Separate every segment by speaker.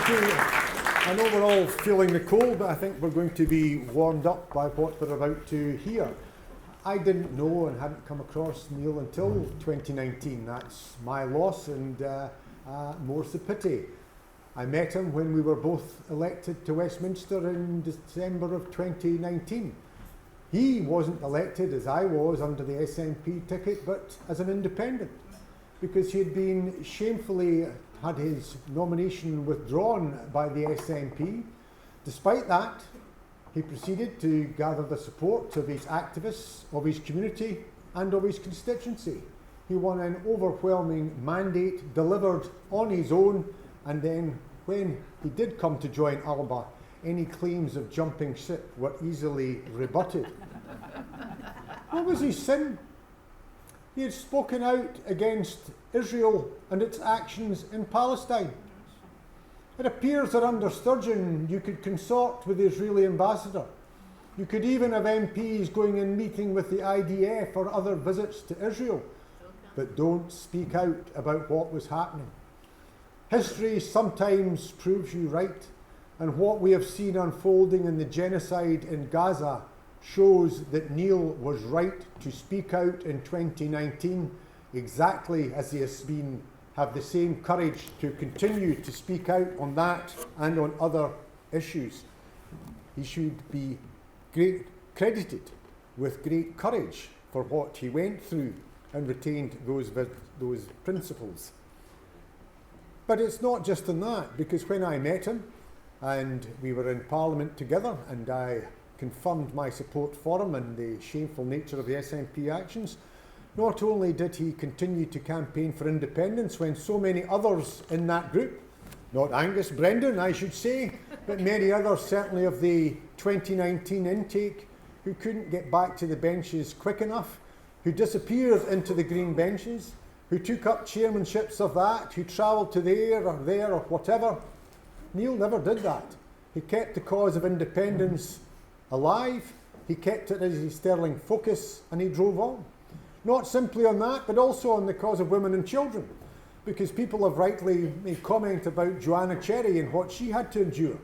Speaker 1: Thank you. I know we're all feeling the cold, but I think we're going to be warmed up by what we're about to hear. I didn't know and hadn't come across Neale until 2019. That's my loss and more's the pity. I met him when we were both elected to Westminster in December of 2019. He wasn't elected as I was under the SNP ticket, but as an independent, because he had been shamefully had his nomination withdrawn by the SNP. Despite that, he proceeded to gather the support of his activists, of his community, and of his constituency. He won an overwhelming mandate, delivered on his own, and then when he did come to join Alba, any claims of jumping ship were easily rebutted. What was his sin? He had spoken out against Israel and its actions in Palestine. It appears that under Sturgeon you could consort with the Israeli ambassador. You could even have MPs going and meeting with the IDF or other visits to Israel, but don't speak out about what was happening. History sometimes proves you right, and what we have seen unfolding in the genocide in Gaza shows that Neale was right to speak out in 2019, exactly as he has have the same courage to continue to speak out on that and on other issues. He should be credited with great courage for what he went through and retained those principles. But it's not just in that, because when I met him and we were in Parliament together and I confirmed my support for him and the shameful nature of the SNP actions, not only did he continue to campaign for independence when so many others in that group, not Angus Brendan I should say, but many others certainly of the 2019 intake who couldn't get back to the benches quick enough, who disappeared into the green benches, who took up chairmanships of that, who travelled to there or whatever. Neale never did that. He kept the cause of independence alive, he kept it as his sterling focus, and he drove on. Not simply on that, but also on the cause of women and children, because people have rightly made comment about Joanna Cherry and what she had to endure.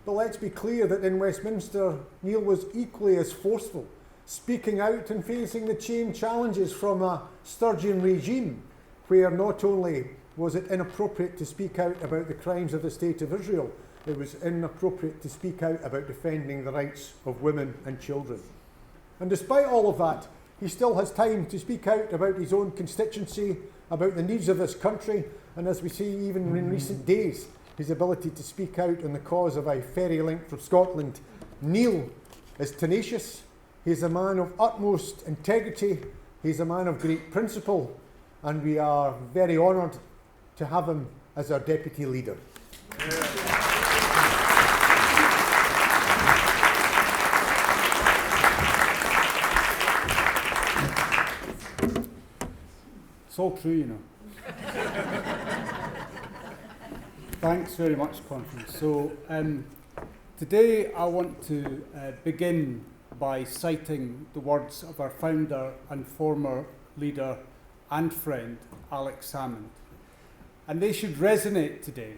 Speaker 1: But let's be clear that in Westminster, Neale was equally as forceful, speaking out and facing the chain challenges from a Sturgeon regime, where not only was it inappropriate to speak out about the crimes of the State of Israel, it was inappropriate to speak out about defending the rights of women and children. And despite all of that, he still has time to speak out about his own constituency, about the needs of this country, and as we see even in recent days, his ability to speak out in the cause of a ferry link from Scotland. Neale is tenacious, he's a man of utmost integrity, he's a man of great principle, and we are very honoured to have him as our Deputy Leader.
Speaker 2: It's all true, you know. Thanks very much, Conference. So today I want to begin by citing the words of our founder and former leader and friend, Alex Salmond. And they should resonate today.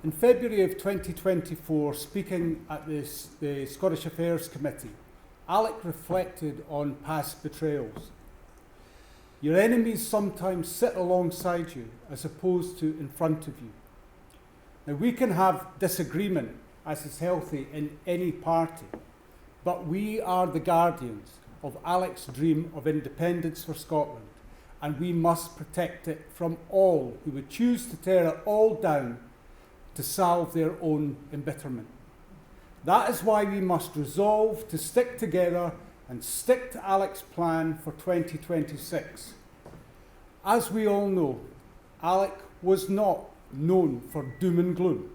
Speaker 2: In February of 2024, speaking at the Scottish Affairs Committee, Alec reflected on past betrayals. Your enemies sometimes sit alongside you as opposed to in front of you. Now, we can have disagreement, as is healthy in any party, but we are the guardians of Alec's dream of independence for Scotland, and we must protect it from all who would choose to tear it all down to salve their own embitterment. That is why we must resolve to stick together and stick to Alec's plan for 2026. As we all know, Alec was not known for doom and gloom.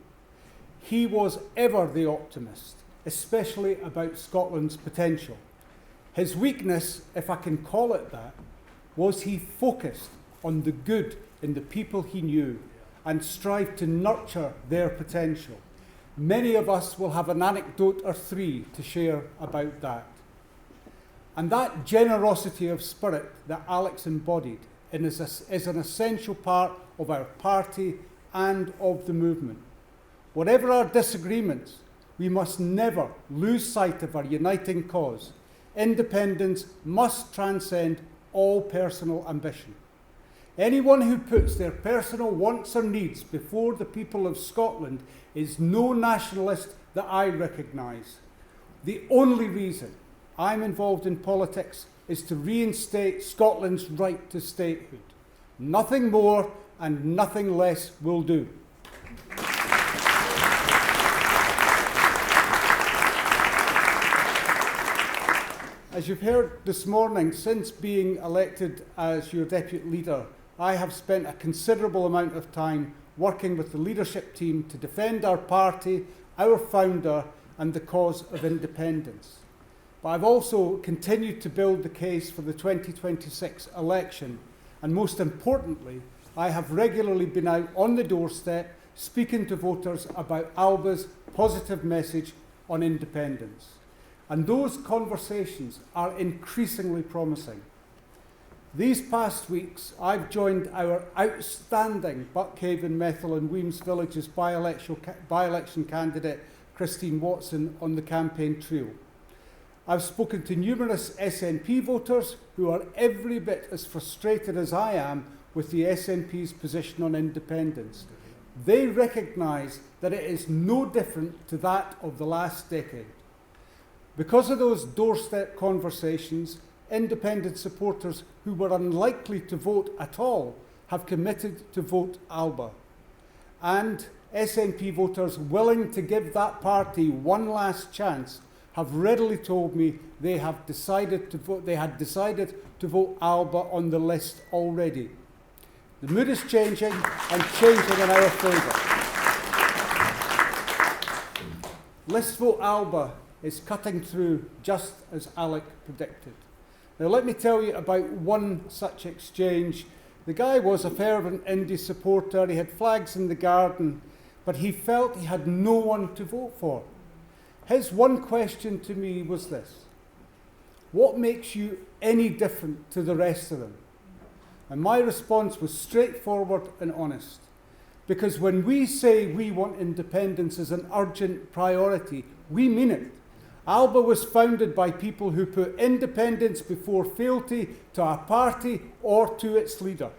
Speaker 2: He was ever the optimist, especially about Scotland's potential. His weakness, if I can call it that, was he focused on the good in the people he knew and strived to nurture their potential. Many of us will have an anecdote or three to share about that. And that generosity of spirit that Alex embodied is an essential part of our party and of the movement. whatever our disagreements, we must never lose sight of our uniting cause. Independence must transcend all personal ambition. Anyone who puts their personal wants or needs before the people of Scotland is no nationalist that I recognise. The only reason I'm involved in politics is to reinstate Scotland's right to statehood. Nothing more and nothing less will do. As you've heard this morning, since being elected as your Depute Leader, I have spent a considerable amount of time working with the leadership team to defend our party, our founder, and the cause of independence. But I've also continued to build the case for the 2026 election, and most importantly, I have regularly been out on the doorstep speaking to voters about Alba's positive message on independence. And those conversations are increasingly promising. These past weeks, I've joined our outstanding Buckhaven, Methil and Weems Villages by-election candidate, Christine Watson, on the campaign trail. I've spoken to numerous SNP voters who are every bit as frustrated as I am with the SNP's position on independence. They recognise that it is no different to that of the last decade. Because of those doorstep conversations, independent supporters who were unlikely to vote at all have committed to vote Alba. And SNP voters willing to give that party one last chance have readily told me they had decided to vote Alba on the list already. The mood is changing and changing in our favour. List Vote Alba is cutting through just as Alec predicted. Now let me tell you about one such exchange. The guy was a fervent Indie supporter, he had flags in the garden, but he felt he had no one to vote for. His one question to me was this: what makes you any different to the rest of them? And my response was straightforward and honest. Because when we say we want independence as an urgent priority, we mean it. Alba was founded by people who put independence before fealty to a party or to its leader.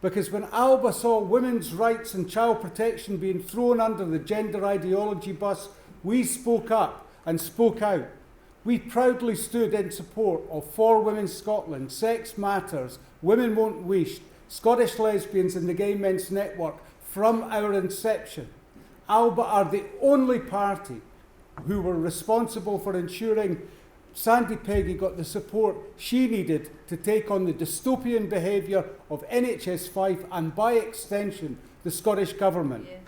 Speaker 2: Because when Alba saw women's rights and child protection being thrown under the gender ideology bus, we spoke up and spoke out. We proudly stood in support of For Women Scotland, Sex Matters, Women Won't Wish, Scottish Lesbians and the Gay Men's Network from our inception. Alba are the only party who were responsible for ensuring Sandy Peggy got the support she needed to take on the dystopian behaviour of NHS Fife and, by extension, the Scottish Government.
Speaker 3: Yes.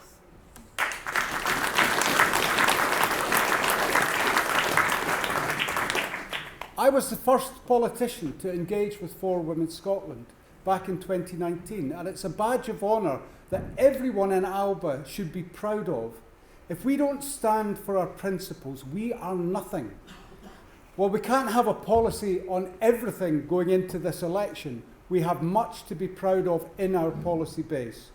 Speaker 2: I was the first politician to engage with For Women Scotland back in 2019, and it's a badge of honour that everyone in Alba should be proud of. If we don't stand for our principles, we are nothing. Well, we can't have a policy on everything going into this election. We have much to be proud of in our policy base.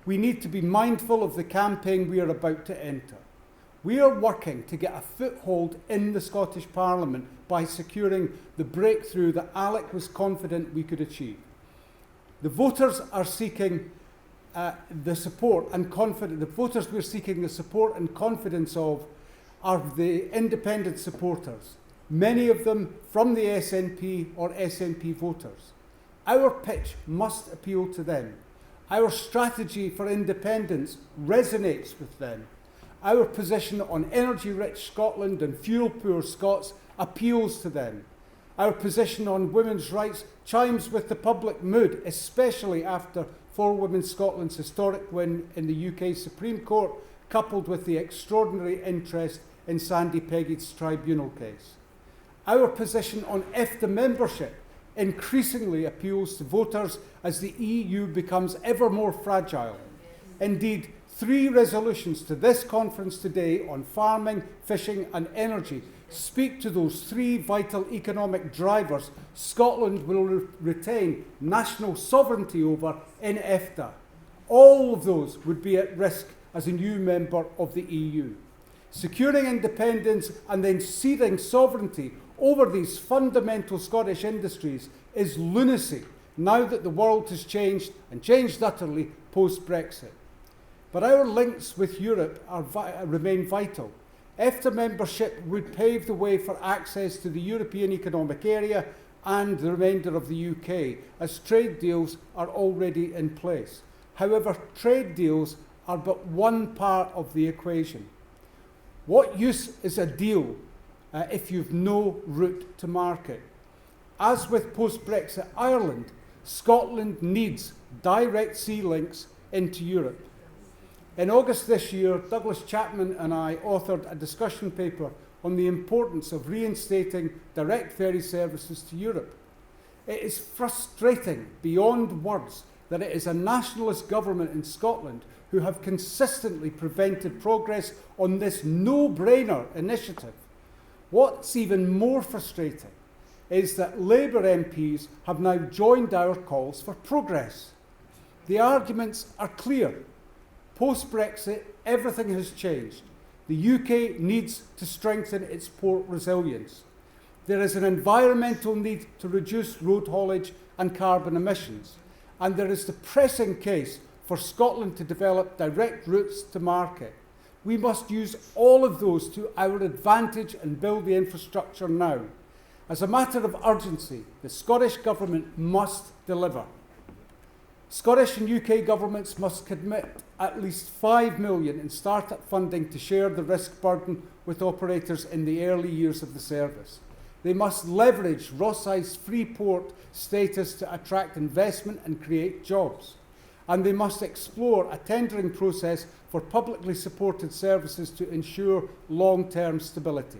Speaker 2: We need to be mindful of the campaign we are about to enter. We are working to get a foothold in the Scottish Parliament by securing the breakthrough that Alec was confident we could achieve. The voters are seeking the support and confidence. The voters we're seeking the support and confidence of are the independent supporters, many of them from the SNP or SNP voters. Our pitch must appeal to them. Our strategy for independence resonates with them. Our position on energy-rich Scotland and fuel-poor Scots appeals to them. Our position on women's rights chimes with the public mood, especially after For Women Scotland's historic win in the UK Supreme Court, coupled with the extraordinary interest in Sandy Peggy's tribunal case. Our position on EFTA membership increasingly appeals to voters as the EU becomes ever more fragile. Indeed, 3 resolutions to this conference today on farming, fishing and energy speak to those 3 vital economic drivers Scotland will retain national sovereignty over in EFTA. All of those would be at risk as a new member of the EU. Securing independence and then ceding sovereignty over these fundamental Scottish industries is lunacy now that the world has changed and changed utterly post-Brexit. But our links with Europe remain vital. EFTA membership would pave the way for access to the European Economic Area and the remainder of the UK, as trade deals are already in place. However, trade deals are but one part of the equation. What use is a deal if you've no route to market? As with post-Brexit Ireland, Scotland needs direct sea links into Europe. In August this year, Douglas Chapman and I authored a discussion paper on the importance of reinstating direct ferry services to Europe. It is frustrating beyond words that it is a nationalist government in Scotland who have consistently prevented progress on this no-brainer initiative. What's even more frustrating is that Labour MPs have now joined our calls for progress. The arguments are clear. Post-Brexit, everything has changed. The UK needs to strengthen its port resilience. There is an environmental need to reduce road haulage and carbon emissions. And there is the pressing case for Scotland to develop direct routes to market. We must use all of those to our advantage and build the infrastructure now. As a matter of urgency, the Scottish Government must deliver. Scottish and UK governments must commit at least $5 million in start-up funding to share the risk burden with operators in the early years of the service. They must leverage Rosyth's free port status to attract investment and create jobs. And they must explore a tendering process for publicly supported services to ensure long-term stability.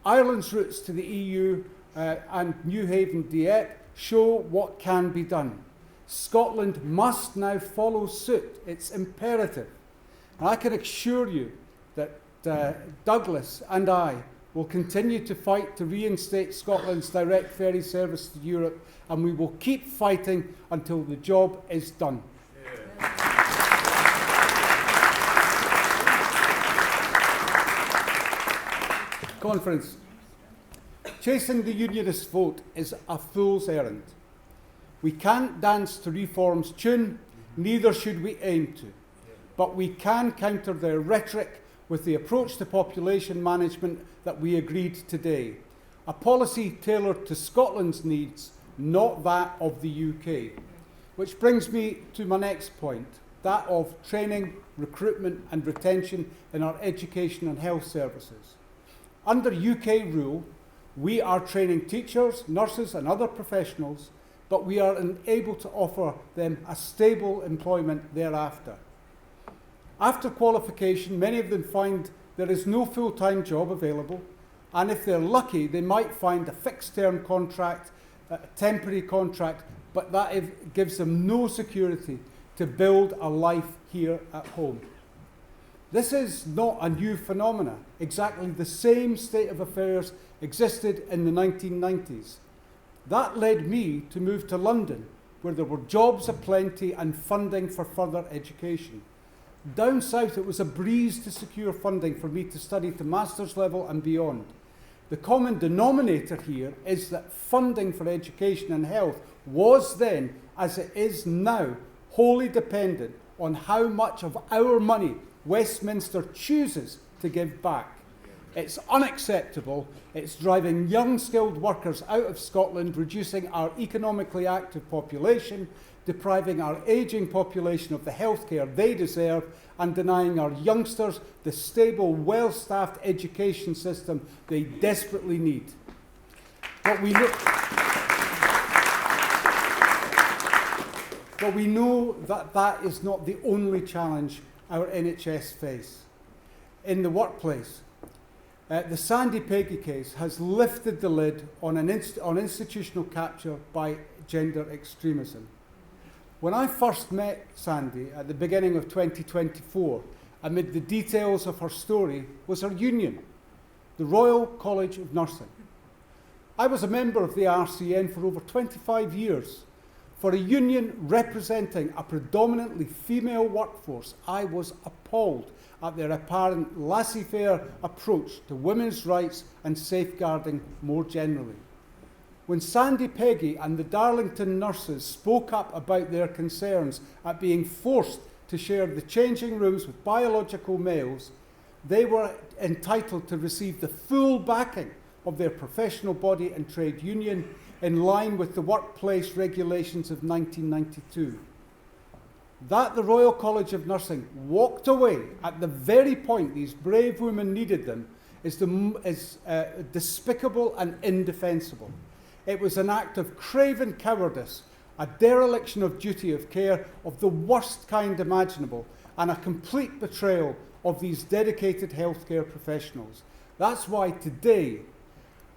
Speaker 2: Ireland's routes to the EU and Newhaven Dieppe show what can be done. Scotland must now follow suit. It's imperative. And I can assure you that Douglas and I will continue to fight to reinstate Scotland's direct ferry service to Europe, and we will keep fighting until the job is done. Conference. Chasing the unionist vote is a fool's errand. We can't dance to reform's tune, neither should we aim to. But we can counter their rhetoric with the approach to population management that we agreed today. A policy tailored to Scotland's needs, not that of the UK. Which brings me to my next point, that of training, recruitment and retention in our education and health services. Under UK rule, we are training teachers, nurses and other professionals, but we are unable to offer them a stable employment thereafter. After qualification, many of them find there is no full-time job available, and if they're lucky, they might find a fixed-term contract, a temporary contract, but that gives them no security to build a life here at home. This is not a new phenomenon. Exactly the same state of affairs existed in the 1990s. That led me to move to London, where there were jobs aplenty and funding for further education. Down south, it was a breeze to secure funding for me to study to master's level and beyond. The common denominator here is that funding for education and health was then, as it is now, wholly dependent on how much of our money Westminster chooses to give back. It's unacceptable. It's driving young skilled workers out of Scotland, reducing our economically active population, depriving our ageing population of the healthcare they deserve, and denying our youngsters the stable, well-staffed education system they desperately need. But we know that that is not the only challenge our NHS face. In the workplace, the Sandy Peggy case has lifted the lid on institutional capture by gender extremism. When I first met Sandy at the beginning of 2024, amid the details of her story was her union, the Royal College of Nursing. I was a member of the RCN for over 25 years. For a union representing a predominantly female workforce, I was appalled at their apparent laissez-faire approach to women's rights and safeguarding more generally. When Sandy Peggy and the Darlington nurses spoke up about their concerns at being forced to share the changing rooms with biological males, they were entitled to receive the full backing of their professional body and trade union in line with the workplace regulations of 1992. That the Royal College of Nursing walked away at the very point these brave women needed them is despicable and indefensible. It was an act of craven cowardice, a dereliction of duty of care of the worst kind imaginable, and a complete betrayal of these dedicated healthcare professionals. That's why today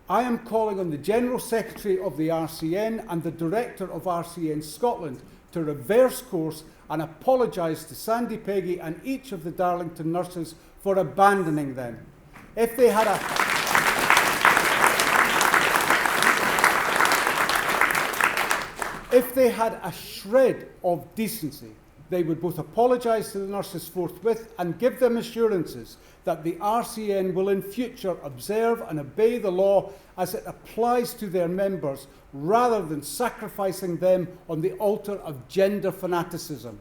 Speaker 2: I am calling on the General Secretary of the RCN and the Director of RCN Scotland to reverse course and apologise to Sandy Peggy and each of the Darlington nurses for abandoning them. If they had a shred of decency, they would both apologise to the nurses forthwith and give them assurances that the RCN will in future observe and obey the law as it applies to their members, rather than sacrificing them on the altar of gender fanaticism.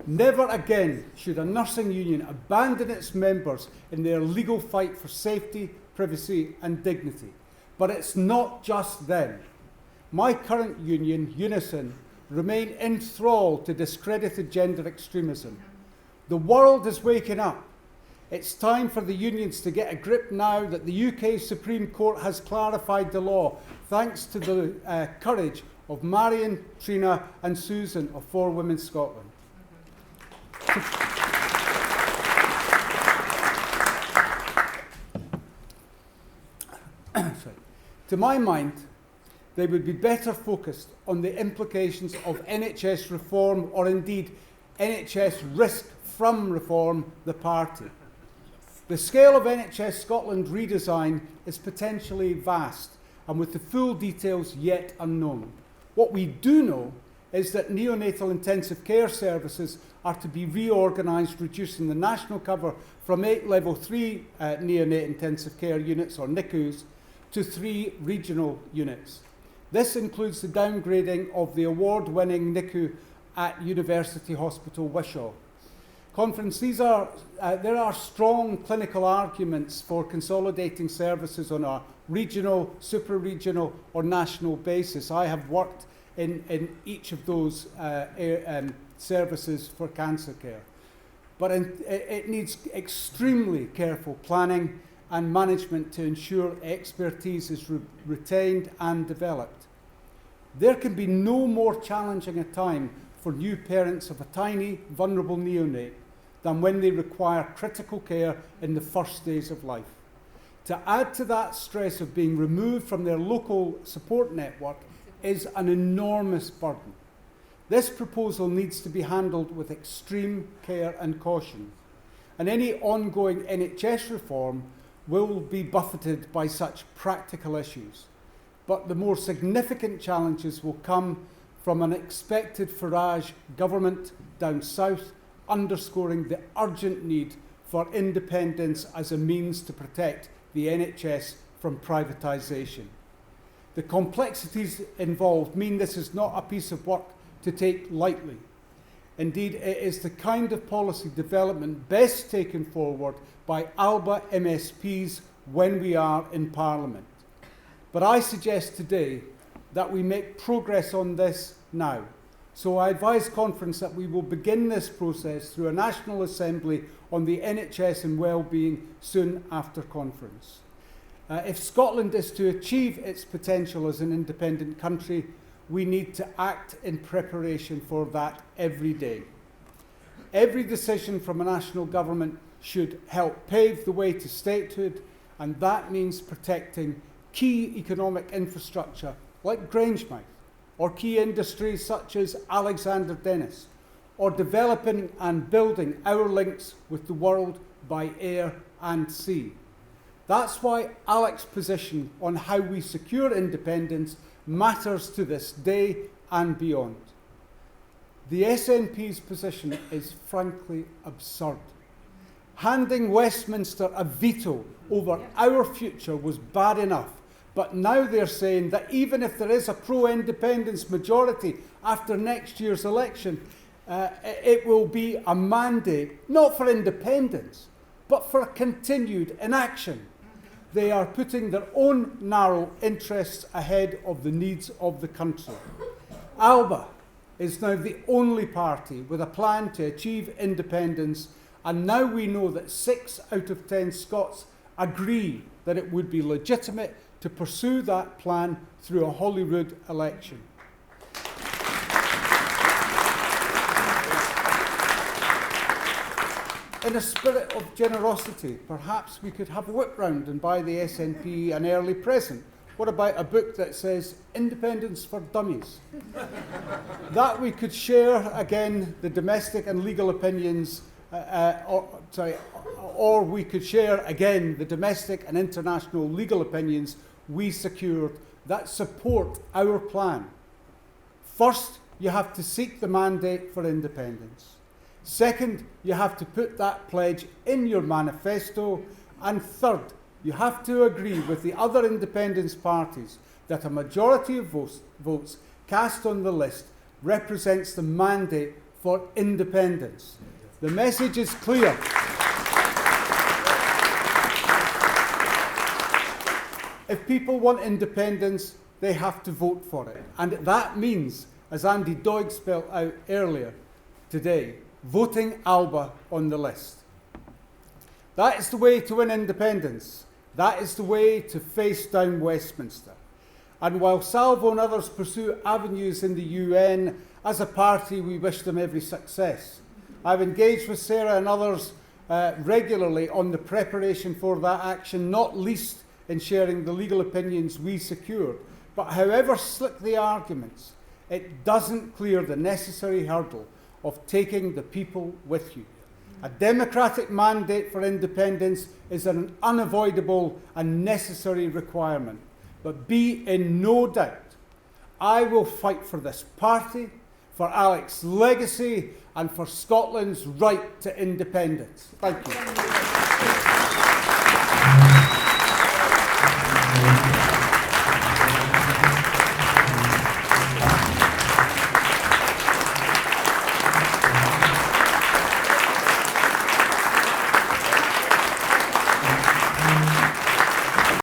Speaker 2: Never again should a nursing union abandon its members in their legal fight for safety, privacy and dignity. But it's not just them. My current union, Unison, remain enthralled to discredited gender extremism. The world is waking up. It's time for the unions to get a grip now that the UK Supreme Court has clarified the law, thanks to the courage of Marion, Trina and Susan of For Women Scotland. To my mind, they would be better focused on the implications of NHS reform, or indeed NHS risk from reform, the party. The scale of NHS Scotland redesign is potentially vast, and with the full details yet unknown. What we do know is that neonatal intensive care services are to be reorganised, reducing the national cover from 8 level 3 neonate intensive care units, or NICUs, to 3 regional units. This includes the downgrading of the award-winning NICU at University Hospital Wishaw. Conference, there are strong clinical arguments for consolidating services on a regional, super-regional or national basis. I have worked in each of those services for cancer care. But it needs extremely careful planning and management to ensure expertise is retained and developed. There can be no more challenging a time for new parents of a tiny, vulnerable neonate than when they require critical care in the first days of life. To add to that stress of being removed from their local support network is an enormous burden. This proposal needs to be handled with extreme care and caution, and any ongoing NHS reform will be buffeted by such practical issues. But the more significant challenges will come from an expected Farage government down south, underscoring the urgent need for independence as a means to protect the NHS from privatisation. The complexities involved mean this is not a piece of work to take lightly. Indeed, it is the kind of policy development best taken forward by Alba MSPs when we are in Parliament. But I suggest today that we make progress on this now. So I advise Conference that we will begin this process through a National Assembly on the NHS and wellbeing soon after Conference. If Scotland is to achieve its potential as an independent country, we need to act in preparation for that every day. Every decision from a national government should help pave the way to statehood, and that means protecting key economic infrastructure like Grangemouth, or key industries such as Alexander Dennis, or developing and building our links with the world by air and sea. That's why Alec's position on how we secure independence matters to this day and beyond. The SNP's position is frankly absurd. Handing Westminster a veto over our future was bad enough, but now they're saying that even if there is a pro-independence majority after next year's election, it will be a mandate, not for independence, but for continued inaction. They are putting their own narrow interests ahead of the needs of the country. Alba is now the only party with a plan to achieve independence, and now we know that 6 out of 10 Scots agree that it would be legitimate to pursue that plan through a Holyrood election. In a spirit of generosity, perhaps we could have a whip round and buy the SNP an early present. What about a book that says Independence for Dummies? That we could share again the domestic and legal opinions, or we could share again the domestic and international legal opinions we secured that support our plan. First, you have to seek the mandate for independence. Second, you have to put that pledge in your manifesto. And third, you have to agree with the other independence parties that a majority of votes cast on the list represents the mandate for independence. The message is clear. If people want independence, they have to vote for it. And that means, as Andy Doig spelled out earlier today, voting Alba on the list. That is the way to win independence. That is the way to face down Westminster. And while Salvo and others pursue avenues in the UN, as a party we wish them every success. I've engaged with Sarah and others regularly on the preparation for that action, not least in sharing the legal opinions we secured. But however slick the arguments, it doesn't clear the necessary hurdle of taking the people with you. A democratic mandate for independence is an unavoidable and necessary requirement. But be in no doubt, I will fight for this party, for Alex's legacy, and for Scotland's right to independence. Thank you.